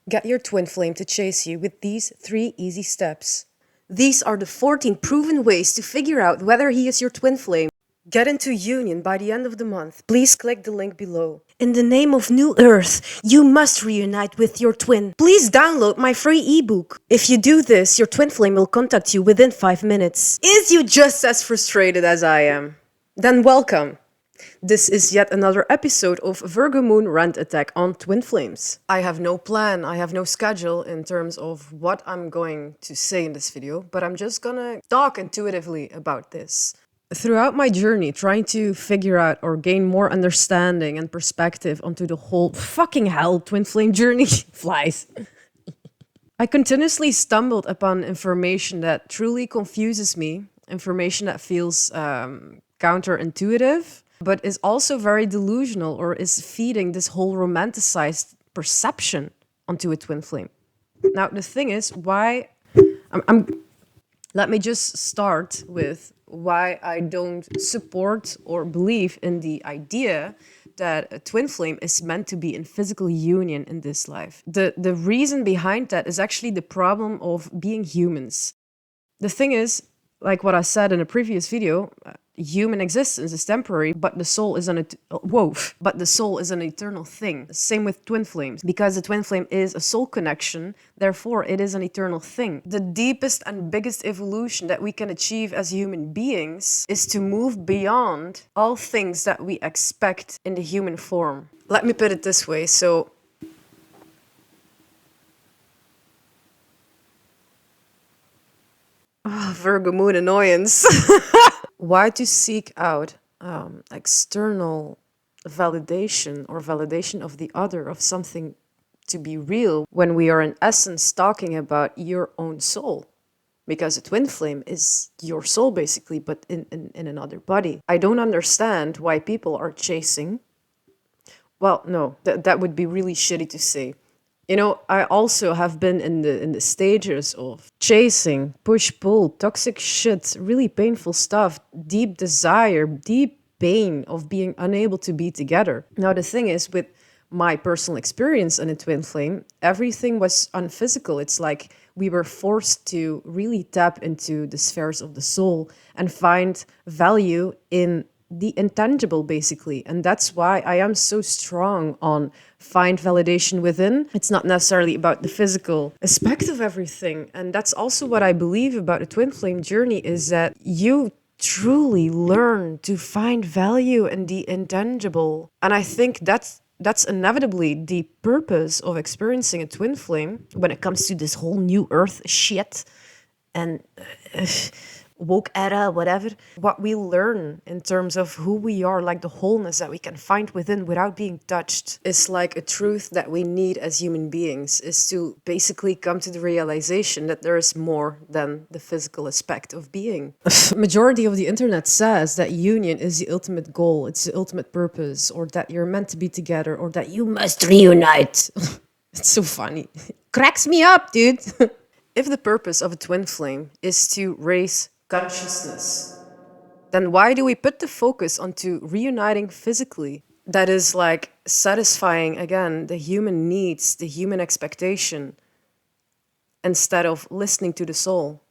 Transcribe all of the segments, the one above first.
Get your twin flame to chase you with these 3 easy steps. These are the 14 proven ways to figure out whether he is your twin flame. Get into union by the end of the month. Please click the link below. In the name of New Earth, you must reunite with your twin. Please download my free ebook. If you do this, your twin flame will contact you within 5 minutes. Is you just as frustrated as I am? Then welcome. This is yet another episode of Virgo Moon rant attack on twin flames. I have no plan, I have no schedule in terms of what I'm going to say in this video, but I'm just gonna talk intuitively about this. Throughout my journey, trying to figure out or gain more understanding and perspective onto the whole fucking hell twin flame journey, flies. I continuously stumbled upon information that truly confuses me, information that feels counterintuitive, but is also very delusional or is feeding this whole romanticized perception onto a twin flame. Now, the thing is, let me just start with why I don't support or believe in the idea that a twin flame is meant to be in physical union in this life. The reason behind that is actually the problem of being humans. The thing is, like what I said in a previous video, human existence is temporary, but the soul is an eternal thing. Same with twin flames, because the twin flame is a soul connection, therefore it is an eternal thing. The deepest and biggest evolution that we can achieve as human beings is to move beyond all things that we expect in the human form. Let me put it this way, so Virgo Moon annoyance. Why to seek out external validation or validation of the other, of something to be real, when we are in essence talking about your own soul? Because a twin flame is your soul basically, but in another body. I don't understand why people are chasing. Well, no, that would be really shitty to say. You know, I also have been in the stages of chasing, push-pull, toxic shit, really painful stuff, deep desire, deep pain of being unable to be together. Now, the thing is, with my personal experience in a twin flame, everything was unphysical. It's like we were forced to really tap into the spheres of the soul and find value in the intangible, basically. And that's why I am so strong on find validation within. It's not necessarily about the physical aspect of everything. And that's also what I believe about a twin flame journey, is that you truly learn to find value in the intangible. And I think that's inevitably the purpose of experiencing a twin flame when it comes to this whole new earth shit and woke era, whatever. What we learn in terms of who we are, like the wholeness that we can find within without being touched, is like a truth that we need as human beings, is to basically come to the realization that there is more than the physical aspect of being. Majority of the internet says that union is the ultimate goal, it's the ultimate purpose, or that you're meant to be together, or that you must reunite. It's so funny. Cracks me up, dude. If the purpose of a twin flame is to raise consciousness, then why do we put the focus onto reuniting physically? That is like satisfying, again, the human needs, the human expectation, instead of listening to the soul.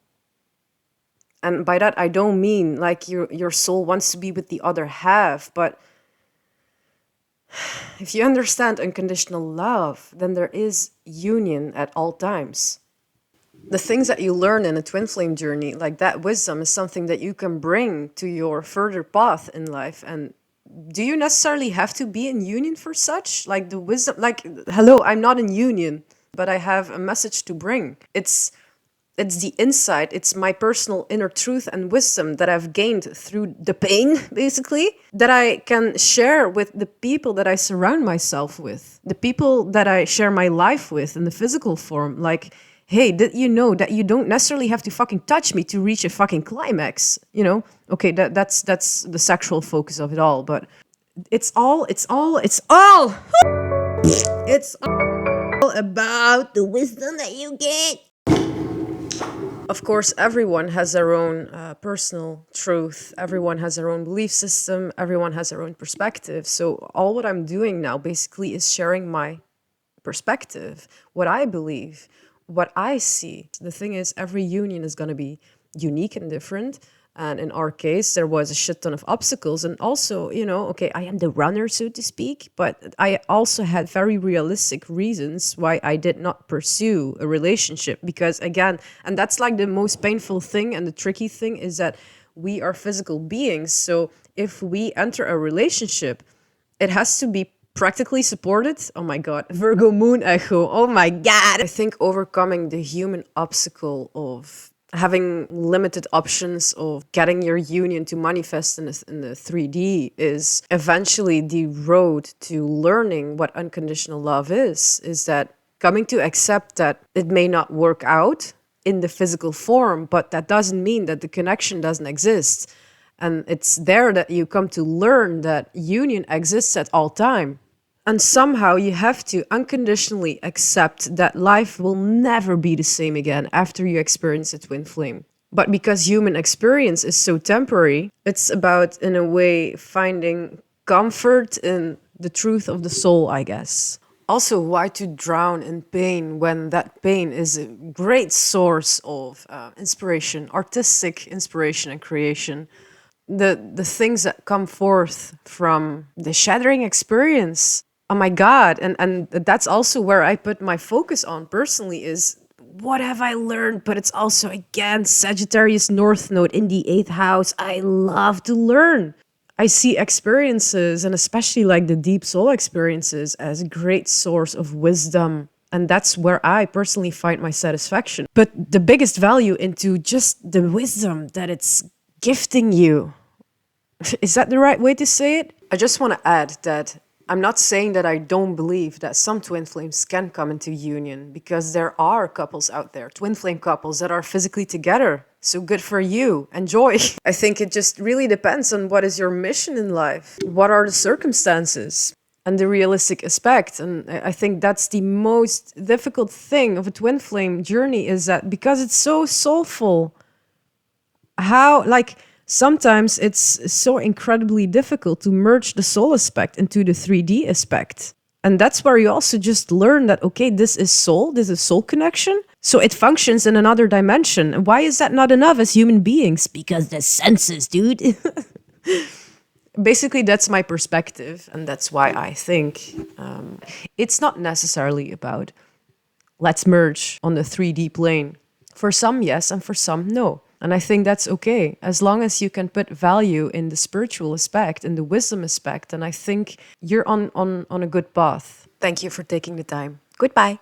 And by that, I don't mean like your soul wants to be with the other half, but if you understand unconditional love, then there is union at all times. The things that you learn in a twin flame journey, like that wisdom, is something that you can bring to your further path in life. And do you necessarily have to be in union for such? Like the wisdom, like, hello, I'm not in union, but I have a message to bring. It's the insight, it's my personal inner truth and wisdom that I've gained through the pain, basically, that I can share with the people that I surround myself with, the people that I share my life with in the physical form. Like, hey, did you know that you don't necessarily have to fucking touch me to reach a fucking climax? You know? Okay, that's the sexual focus of it all, but it's all about the wisdom that you get. Of course, everyone has their own personal truth. Everyone has their own belief system. Everyone has their own perspective. So all what I'm doing now basically is sharing my perspective, what I believe, what I see. The thing is, every union is going to be unique and different. And in our case, there was a shit ton of obstacles. And also, okay, I am the runner, so to speak, but I also had very realistic reasons why I did not pursue a relationship. Because again, and that's like the most painful thing and the tricky thing is that we are physical beings. So if we enter a relationship, it has to be practically supported. Oh my God, Virgo Moon echo. Oh my God. I think overcoming the human obstacle of having limited options of getting your union to manifest in the 3D is eventually the road to learning what unconditional love is that coming to accept that it may not work out in the physical form, but that doesn't mean that the connection doesn't exist. And it's there that you come to learn that union exists at all time. And somehow you have to unconditionally accept that life will never be the same again after you experience a twin flame. But because human experience is so temporary, it's about, in a way, finding comfort in the truth of the soul, I guess. Also, why to drown in pain when that pain is a great source of inspiration, artistic inspiration and creation? The things that come forth from the shattering experience. Oh my God. And that's also where I put my focus on personally is what have I learned? But it's also, again, Sagittarius North Node in the 8th house. I love to learn. I see experiences, and especially like the deep soul experiences, as a great source of wisdom. And that's where I personally find my satisfaction. But the biggest value into just the wisdom that it's gifting you. Is that the right way to say it? I just want to add that I'm not saying that I don't believe that some twin flames can come into union, because there are couples out there, twin flame couples that are physically together. So good for you. Enjoy. I think it just really depends on what is your mission in life. What are the circumstances and the realistic aspect? And I think that's the most difficult thing of a twin flame journey, is that because it's so soulful, sometimes it's so incredibly difficult to merge the soul aspect into the 3D aspect. And that's where you also just learn that, okay, this is soul connection. So it functions in another dimension. And why is that not enough as human beings? Because the senses, dude. Basically, that's my perspective. And that's why I think it's not necessarily about let's merge on the 3D plane. For some, yes, and for some, no. And I think that's okay, as long as you can put value in the spiritual aspect and the wisdom aspect. And I think you're on a good path. Thank you for taking the time. Goodbye.